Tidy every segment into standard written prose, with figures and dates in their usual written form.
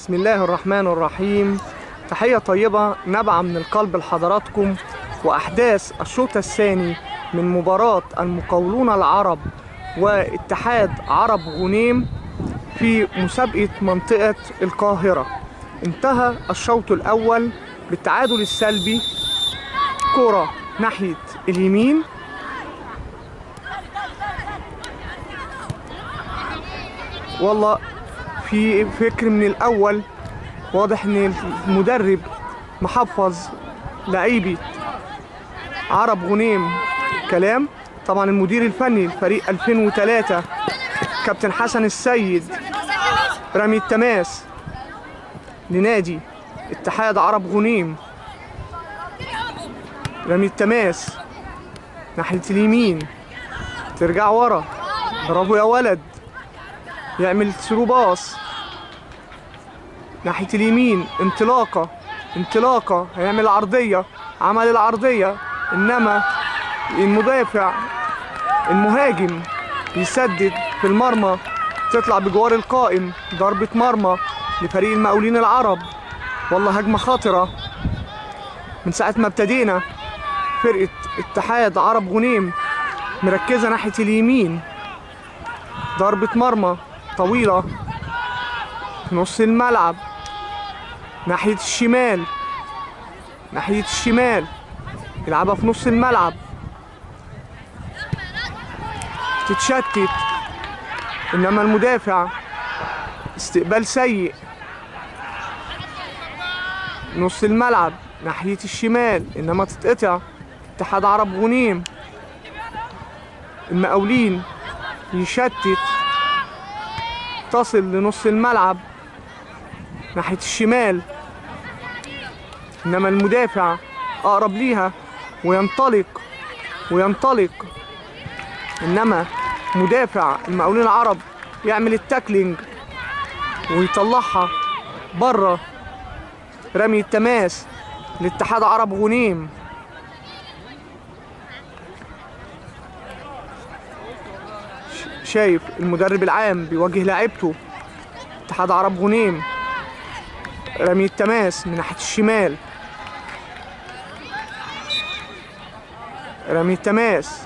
بسم الله الرحمن الرحيم. تحية طيبة نابعة من القلب لحضراتكم وأحداث الشوط الثاني من مباراة المقاولون العرب واتحاد عرب غنيم في مسابقة منطقة القاهرة. انتهى الشوط الأول بالتعادل السلبي، كرة ناحية اليمين والله في فكر من الأول، واضح ان المدرب محفظ لعيبي عرب غنيم كلام. طبعا المدير الفني لفريق 2003 كابتن حسن السيد رمي التماس لنادي اتحاد عرب غنيم. رمي التماس ناحية اليمين، ترجع ورا، برافو يا ولد، يعمل ثرو باص ناحية اليمين، انطلاقة هيعمل عرضية، عمل العرضية انما المدافع المهاجم يسدد في المرمى، تطلع بجوار القائم، ضربة مرمى لفريق المقاولين العرب. والله هجمة خاطرة من ساعة ما ابتدينا. فرقة اتحاد عرب غنيم مركزة ناحية اليمين، ضربة مرمى طويلة في نص الملعب ناحية الشمال، يلعبها في نص الملعب، تتشتت انما المدافع استقبال سيء، نص الملعب ناحية الشمال انما تتقطع. اتحاد عرب غنيم، المقاولين يشتت، تصل لنص الملعب ناحية الشمال انما المدافع اقرب ليها وينطلق انما مدافع المقاولين العرب يعمل التاكلينج ويطلعها بره. رمي التماس لاتحاد عرب غنيم. شايف المدرب العام بيوجه لاعيبته اتحاد عرب غنيم. رمي التماس من ناحية الشمال، رمي التماس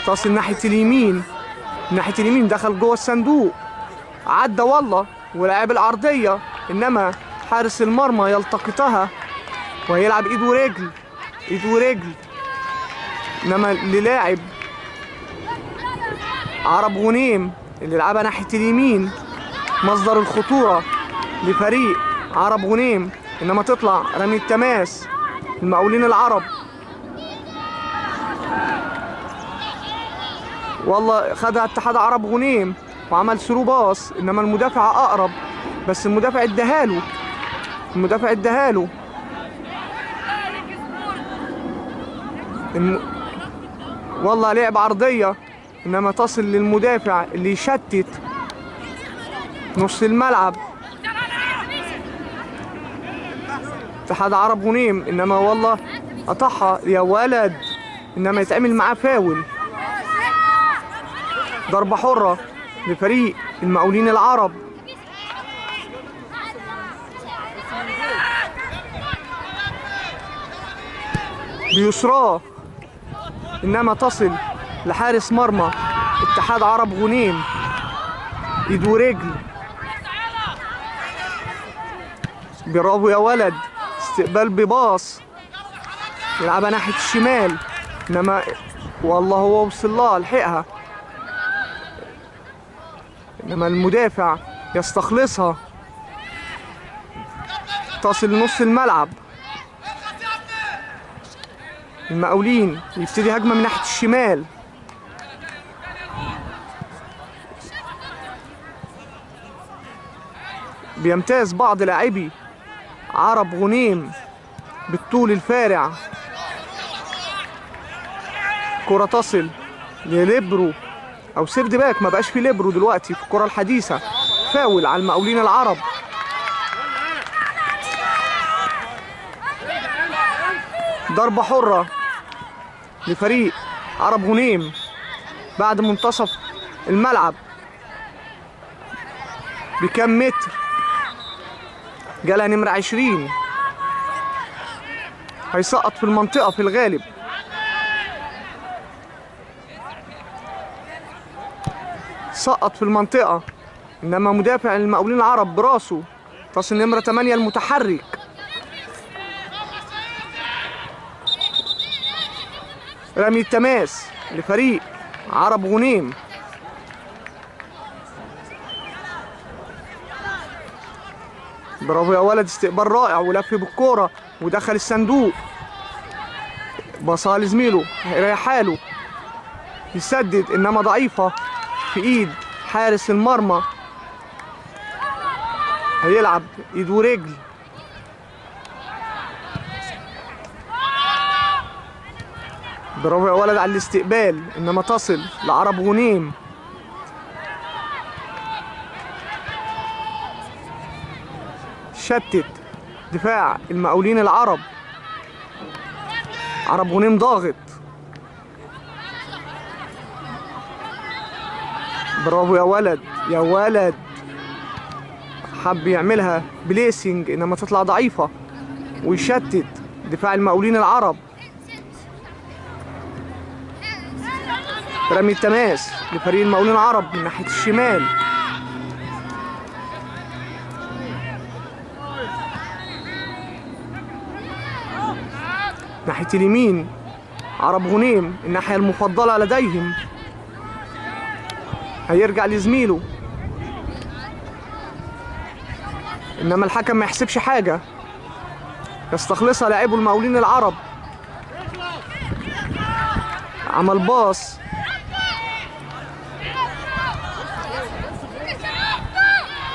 تصل ناحية اليمين، دخل جوه الصندوق، عدى والله ولعب العرضية انما حارس المرمى يلتقطها وهيلعب ايد ورجل انما للاعب عرب غنيم اللي لعبها ناحية اليمين، مصدر الخطورة لفريق عرب غنيم انما تطلع. رمي التماس المقاولين العرب، والله خدها اتحاد عرب غنيم وعمل ثرو باص انما المدافع اقرب، بس المدافع اداهاله والله لعب عرضية انما تصل للمدافع اللي يشتت نص الملعب اتحاد عرب غنيم انما والله قطعها يا ولد انما يتعمل معاه فاول. ضربة حرة لفريق المقاولين العرب. بيسراه انما تصل لحارس مرمى اتحاد عرب غنيم، ايد ورجل، برافو يا ولد، استقبال بباص يلعبها ناحية الشمال انما والله هو وصل لها لحقها انما المدافع يستخلصها، تصل لنص الملعب. المقاولين يبتدي هجمة من ناحية الشمال، بيمتاز بعض لاعبي عرب غنيم بالطول الفارع. كرة تصل لليبرو او سيرد باك، ما بقاش في ليبرو دلوقتي في الكرة الحديثة. فاول على المقاولين العرب. ضربة حرة لفريق عرب غنيم. بعد منتصف الملعب بكام متر. جالها نمرة 20، هيسقط في المنطقة في الغالب. سقط في المنطقة، انما مدافع المقاولين العرب براسه تصل نمرة 8 المتحرك. رمي التماس لفريق عرب غنيم. برافو يا ولد، استقبال رائع ولف بالكورة ودخل الصندوق. بصها لزميله هيريح حاله، يسدد انما ضعيفة في ايد حارس المرمى. هيلعب ايد ورجل. برافو يا ولد على الاستقبال، انما تصل لعرب غنيم. شتت دفاع المقاولين العرب. عرب غنيم ضاغط. برافو يا ولد يا ولد، حب يعملها بليسنج انما تطلع ضعيفة، ويشتت دفاع المقاولين العرب. رمي التماس لفريق المقاولين العرب من ناحية الشمال. ناحية اليمين عرب غنيم الناحية المفضلة لديهم. هيرجع لزميله، انما الحكم ما يحسبش حاجة، يستخلصها لاعبو المقاولين العرب. عمل باص،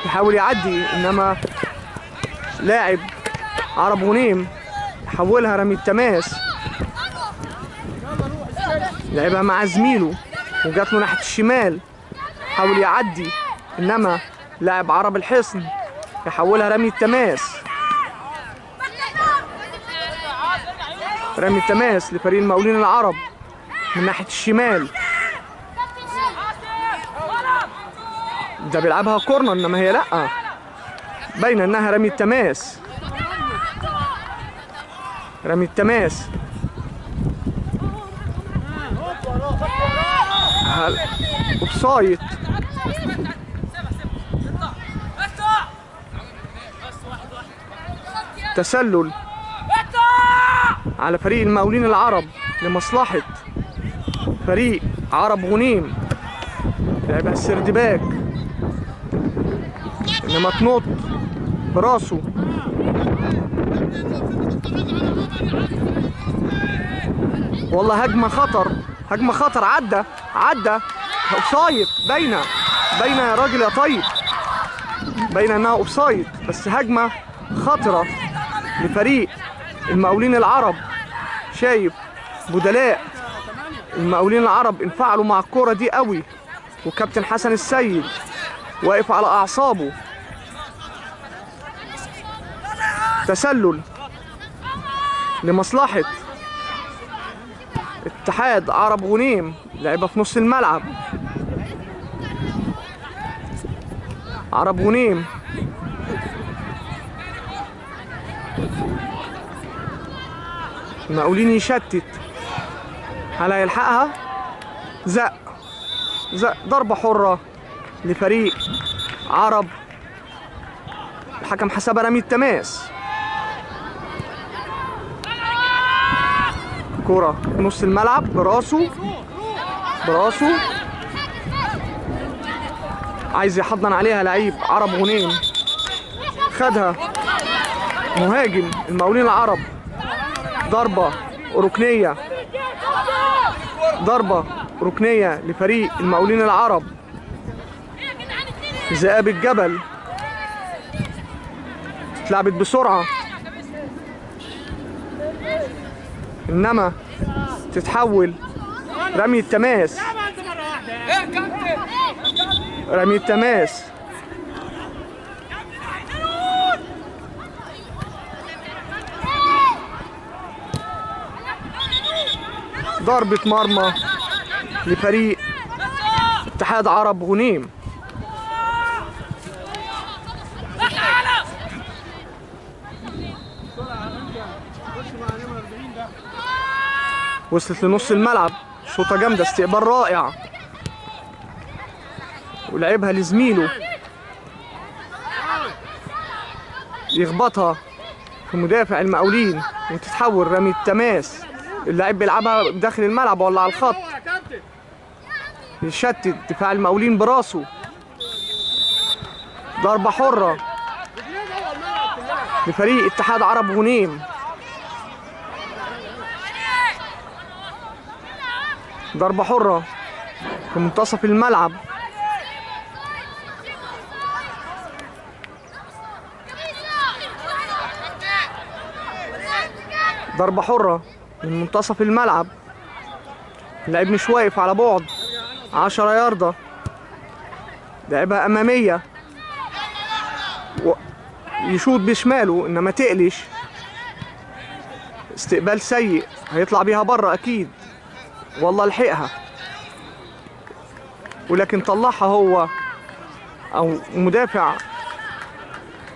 يحاول يعدي انما لاعب عرب غنيم حولها رمي التماس. لعبها مع زميله وجات له ناحية الشمال، حاول يعدي انما لاعب عرب الحصن يحولها رمي التماس. رمي التماس لفريق المقاولين العرب من ناحية الشمال. ده بيلعبها كورنر انما هي لا، باينه انها رمي التماس. رمي التماس اوفسايد. تسلل على فريق المقاولين العرب لمصلحة فريق عرب غنيم. لعبها السردباك انما تنط براسه. والله هجمة خطر، هجمة خطر. عدى اوفسايد. باينة يا راجل يا طيب، باينة انها اوفسايد، بس هجمة خطرة لفريق المقاولين العرب. شايف بدلاء المقاولين العرب انفعلوا مع الكرة دي قوي، وكابتن حسن السيد واقف على اعصابه. تسلل لمصلحة اتحاد عرب غنيم. لعبة في نص الملعب. عرب غنيم المقاولين يشتت. هل هيلحقها؟ زق ضربة حرة لفريق عرب. الحكم حسبها رمي التماس. كرة في نص الملعب براسه عايز يحضن عليها لعيب عرب غنيم. خدها مهاجم المقاولين العرب. ضربة ركنية لفريق المقاولين العرب. ذئاب الجبل اتلعبت بسرعة انما تتحول رمي التماس. ضربة مرمى لفريق اتحاد عرب غنيم. وصلت لنص الملعب، شوطة جامدة، استقبال رائع، ولعبها لزميله يخبطها في مدافع المقاولين وتتحول رمي التماس. اللاعب بيلعبها داخل الملعب ولا على الخط، يشتت دفاع المقاولين براسه. ضربة حرة لفريق اتحاد عرب غنيم. ضربة حرة في منتصف الملعب. ضربة حرة من منتصف الملعب. اللاعب مش واقف على بعد 10 ياردة، لعبها أمامية، يشوط بشماله إنما تقلش. استقبال سيء، هيطلع بيها بره أكيد، والله لحقها، ولكن طلعها هو أو مدافع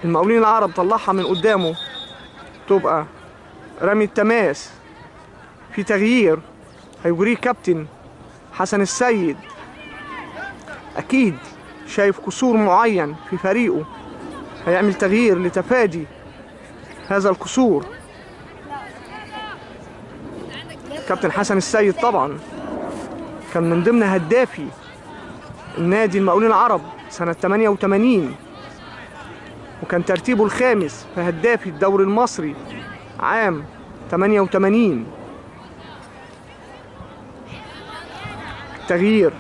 المقاولين العرب طلعها من قدامه، تبقى رمي التماس. في تغيير هيجريه كابتن حسن السيد، أكيد شايف قصور معين في فريقه، هيعمل تغيير لتفادي هذا القصور. كابتن حسن السيد طبعا كان من ضمن هدافي النادي المقاولين العرب سنة 88، وكان ترتيبه الخامس في هدافي الدوري المصري عام 88. تغيير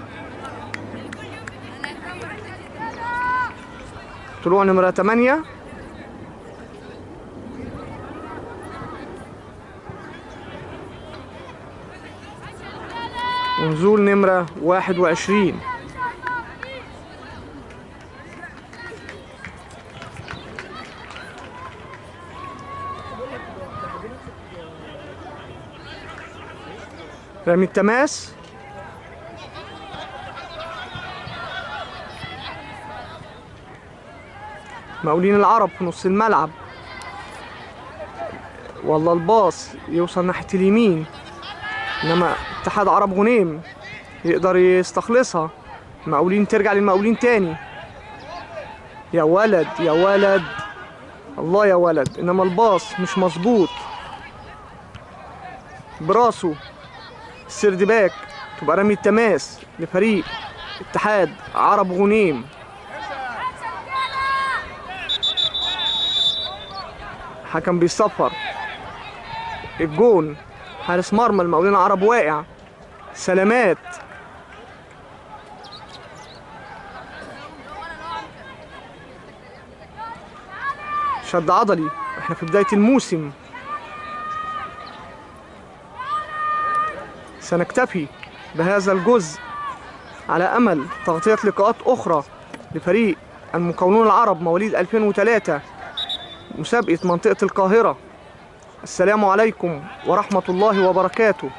طلوع نمرة 8 ونزول نمرة 21. رمي التماس، مقاولين العرب في نص الملعب، والله الباص يوصل ناحية اليمين، انما اتحاد عرب غنيم يقدر يستخلصها. المقاولين ترجع للمقاولين تاني. يا ولد يا ولد، الله يا ولد، انما الباص مش مظبوط براسه. السيرد باك، تبقى رمي التماس لفريق اتحاد عرب غنيم. حكم بيصفر الجون. حارس مرمى المقاولين العرب واقع. سلامات. شد عضلي، احنا في بداية الموسم، سنكتفي بهذا الجزء على أمل تغطية لقاءات أخرى لفريق المقاولون العرب مواليد 2003 مسابقة منطقة القاهرة. السلام عليكم ورحمة الله وبركاته.